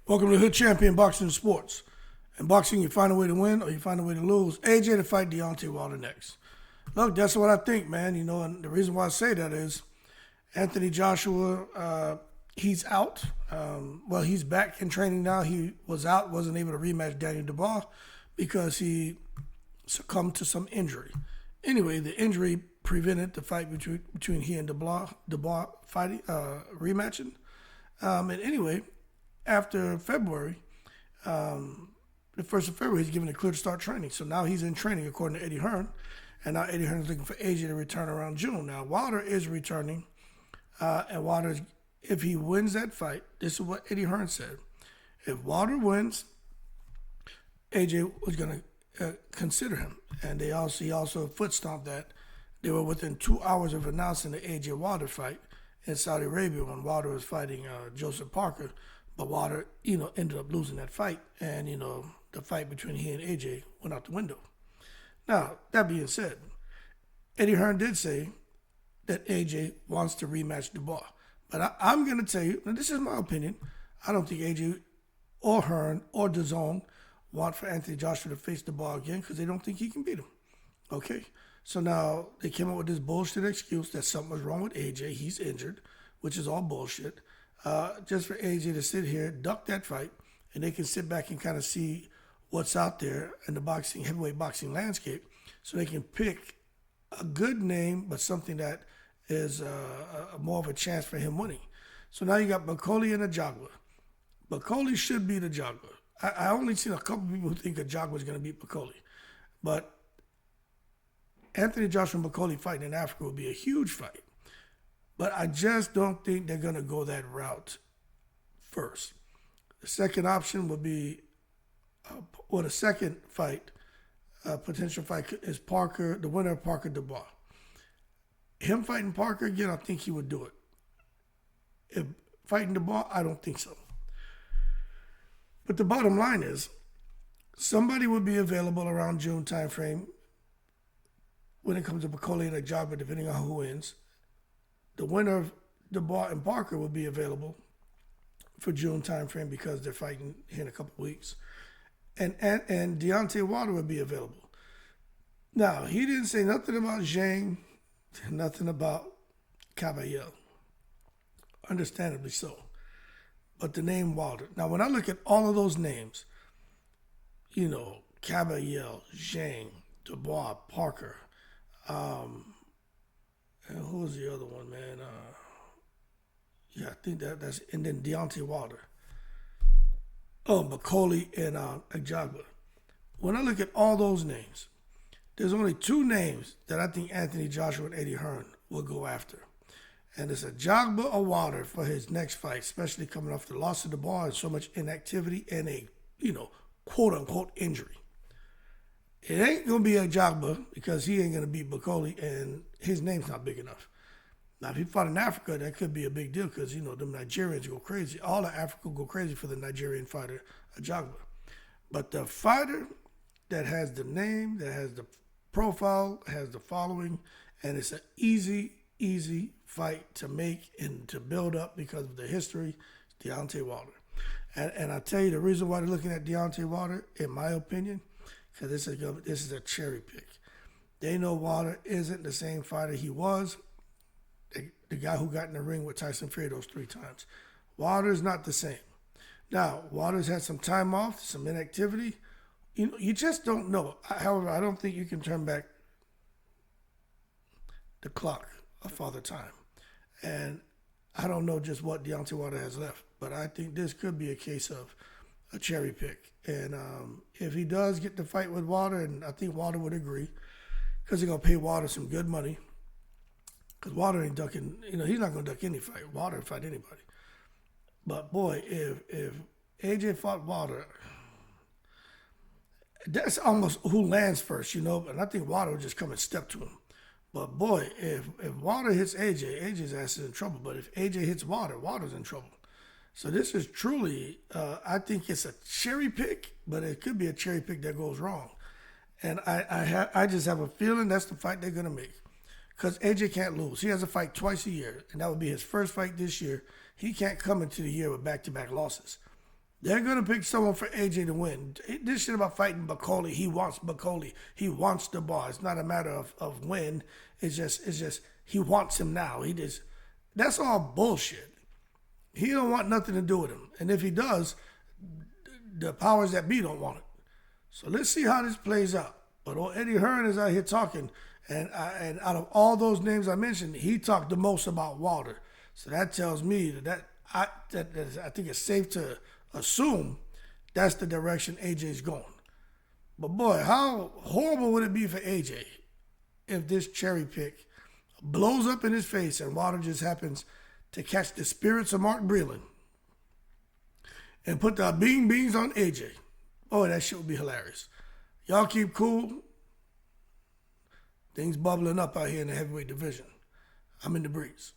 Welcome to Hood Champion Boxing and Sports. In boxing, you find a way to win or you find a way to lose. AJ to fight Deontay Wilder next. Look, that's what I think, man. And the reason why I say that is Anthony Joshua, he's out. He's back in training now. He was out, wasn't able to rematch Daniel Dubois because he succumbed to some injury. Anyway, the injury prevented the fight between he and Dubois fighting, rematching. After February, the 1st of February, he's given a clear to start training. So now he's in training, according to Eddie Hearn. And now Eddie Hearn is looking for AJ to return around June. Now, Wilder is returning. And Wilder, if he wins that fight, this is what Eddie Hearn said. If Wilder wins, AJ was going to consider him. And he also foot stomped that they were within 2 hours of announcing the AJ Wilder fight in Saudi Arabia when Wilder was fighting Joseph Parker. But Wilder, ended up losing that fight. And, the fight between he and AJ went out the window. Now, that being said, Eddie Hearn did say that AJ wants to rematch Dubois. But I'm going to tell you, now this is my opinion, I don't think AJ or Hearn or Zhang want for Anthony Joshua to face Dubois again because they don't think he can beat him. Okay? So now they came up with this bullshit excuse that something was wrong with AJ. He's injured, which is all bullshit. Just for AJ to sit here, duck that fight, and they can sit back and kind of see what's out there in the heavyweight boxing landscape so they can pick a good name, but something that is more of a chance for him winning. So now you got Bakole and Ajagba. Bakole should beat Ajagba. I only seen a couple people who think Ajagba is going to beat Bakole. But Anthony Joshua and Bakole fighting in Africa would be a huge fight. But I just don't think they're going to go that route first. The second option would be, the second fight, potential fight is Parker, the winner of Parker Dubois. Him fighting Parker again, I think he would do it. If fighting Dubois, I don't think so. But the bottom line is, somebody would be available around June timeframe when it comes to Bakole and Ajagba, depending on who wins. The winner of Dubois and Parker will be available for June timeframe because they're fighting here in a couple of weeks. And Deontay Wilder will be available. Now, he didn't say nothing about Zhang, nothing about Caballero. Understandably so. But the name Wilder. Now, when I look at all of those names, Caballero, Zhang, Dubois, Parker, and who was the other one, man? I think that's, and then Deontay Wilder. Oh, Bakole and Ajagba. When I look at all those names, there's only two names that I think Anthony Joshua and Eddie Hearn will go after. And it's Ajagba or Wilder for his next fight, especially coming off the loss of the ball and so much inactivity and a, quote-unquote injury. It ain't going to be Ajagba because he ain't going to beat Bakole and his name's not big enough. Now, if he fought in Africa, that could be a big deal because, them Nigerians go crazy. All of Africa go crazy for the Nigerian fighter, Ajagba. But the fighter that has the name, that has the profile, has the following, and it's an easy fight to make and to build up because of the history, is Deontay Wilder. And I tell you, the reason why they're looking at Deontay Wilder, in my opinion, because this is a cherry pick. They know Wilder isn't the same fighter he was. The guy who got in the ring with Tyson Fury those 3 times. Wilder's not the same. Now, Wilder's had some time off, some inactivity. You just don't know. However, I don't think you can turn back the clock of Father Time. And I don't know just what Deontay Wilder has left. But I think this could be a case of a cherry pick. And if he does get the fight with Wilder, and I think Wilder would agree, because they're going to pay Wilder some good money. Because Wilder ain't ducking, he's not going to duck any fight. Wilder will fight anybody. But boy, if AJ fought Wilder, that's almost who lands first, And I think Wilder will just come and step to him. But boy, if Wilder hits AJ, AJ's ass is in trouble. But if AJ hits Wilder, Wilder's in trouble. So this is truly, I think it's a cherry pick, but it could be a cherry pick that goes wrong. And I just have a feeling that's the fight they're going to make. Because AJ can't lose. He has a fight twice a year, and that would be his first fight this year. He can't come into the year with back-to-back losses. They're going to pick someone for AJ to win. This shit about fighting Bakole, he wants Bakole. He wants Dubois. It's not a matter of when. It's just he wants him now. That's all bullshit. He don't want nothing to do with him. And if he does, the powers that be don't want it. So let's see how this plays out. But old Eddie Hearn is out here talking. And out of all those names I mentioned, he talked the most about Wilder. So that tells me I think it's safe to assume that's the direction AJ's going. But boy, how horrible would it be for AJ if this cherry pick blows up in his face and Wilder just happens to catch the spirits of Mark Breland and put the beans on AJ. Boy, that shit would be hilarious. Y'all keep cool. Things bubbling up out here in the heavyweight division. I'm in the breeze.